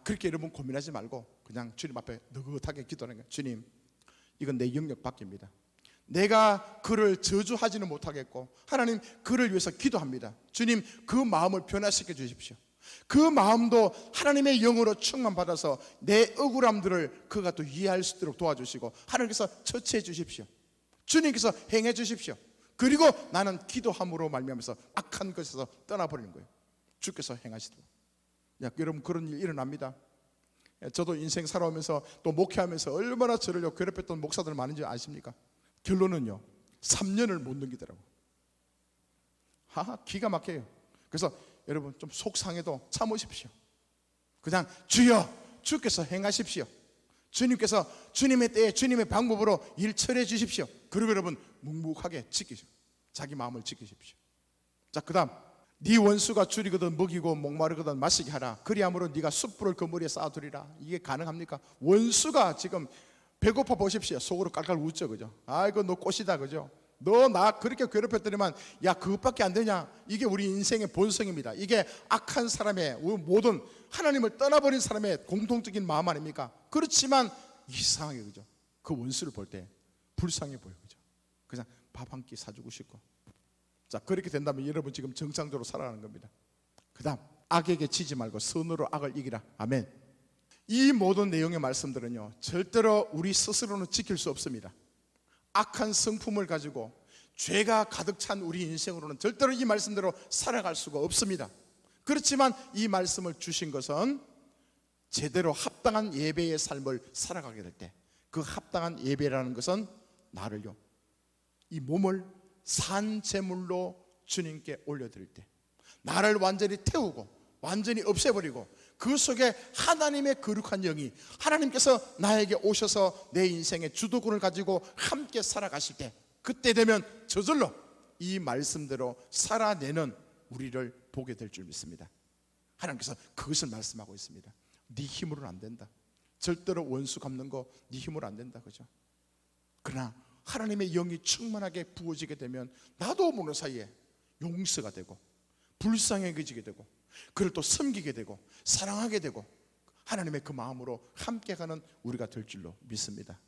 그렇게 여러분 고민하지 말고 그냥 주님 앞에 느긋하게 기도하는 거예요. 주님, 이건 내 영역 밖입니다. 내가 그를 저주하지는 못하겠고 하나님 그를 위해서 기도합니다. 주님, 그 마음을 변화시켜 주십시오. 그 마음도 하나님의 영으로 충만받아서 내 억울함들을 그가 또 이해할 수 있도록 도와주시고 하나님께서 처치해 주십시오. 주님께서 행해 주십시오. 그리고 나는 기도함으로 말미암아서 악한 것에서 떠나버리는 거예요. 주께서 행하시도록. 여러분, 그런 일 일어납니다. 저도 인생 살아오면서 또 목회하면서 얼마나 저를 괴롭혔던 목사들 많은지 아십니까? 결론은요, 3년을 못 넘기더라고요. 기가 막혀요. 그래서 여러분, 좀 속상해도 참으십시오. 그냥 주여, 주께서 행하십시오. 주님께서 주님의 때에 주님의 방법으로 일 처리해 주십시오. 그리고 여러분, 묵묵하게 지키십시오. 자기 마음을 지키십시오. 자, 그 다음, 네 원수가 줄이거든 먹이고 목마르거든 마시게 하라. 그리함으로 네가 숯불을 그 머리에 쌓아두리라. 이게 가능합니까? 원수가 지금 배고파 보십시오. 속으로 깔깔 웃죠, 그죠? 아이고, 너 꽃이다, 그죠? 너 나 그렇게 괴롭혔더니만 야, 그것밖에 안 되냐? 이게 우리 인생의 본성입니다. 이게 악한 사람의, 모든 하나님을 떠나버린 사람의 공통적인 마음 아닙니까? 그렇지만 이상하게, 그죠? 그 원수를 볼 때 불쌍해 보여, 그죠? 그냥 밥 한 끼 사주고 싶고. 자, 그렇게 된다면 여러분 지금 정상적으로 살아가는 겁니다. 그 다음, 악에게 지지 말고 선으로 악을 이기라. 아멘. 이 모든 내용의 말씀들은요, 절대로 우리 스스로는 지킬 수 없습니다. 악한 성품을 가지고 죄가 가득 찬 우리 인생으로는 절대로 이 말씀대로 살아갈 수가 없습니다. 그렇지만 이 말씀을 주신 것은 제대로 합당한 예배의 삶을 살아가게 될 때, 그 합당한 예배라는 것은 나를요, 이 몸을 산제물로 주님께 올려드릴 때, 나를 완전히 태우고 완전히 없애버리고 그 속에 하나님의 거룩한 영이, 하나님께서 나에게 오셔서 내 인생의 주도권을 가지고 함께 살아가실 때, 그때 되면 저절로 이 말씀대로 살아내는 우리를 보게 될 줄 믿습니다. 하나님께서 그것을 말씀하고 있습니다. 네 힘으로는 안 된다. 절대로 원수 갚는 거 네 힘으로 안 된다, 그죠? 그러나 하나님의 영이 충만하게 부어지게 되면 나도 모르는 사이에 용서가 되고 불쌍해지게 되고 그를 또 섬기게 되고 사랑하게 되고 하나님의 그 마음으로 함께 가는 우리가 될 줄로 믿습니다.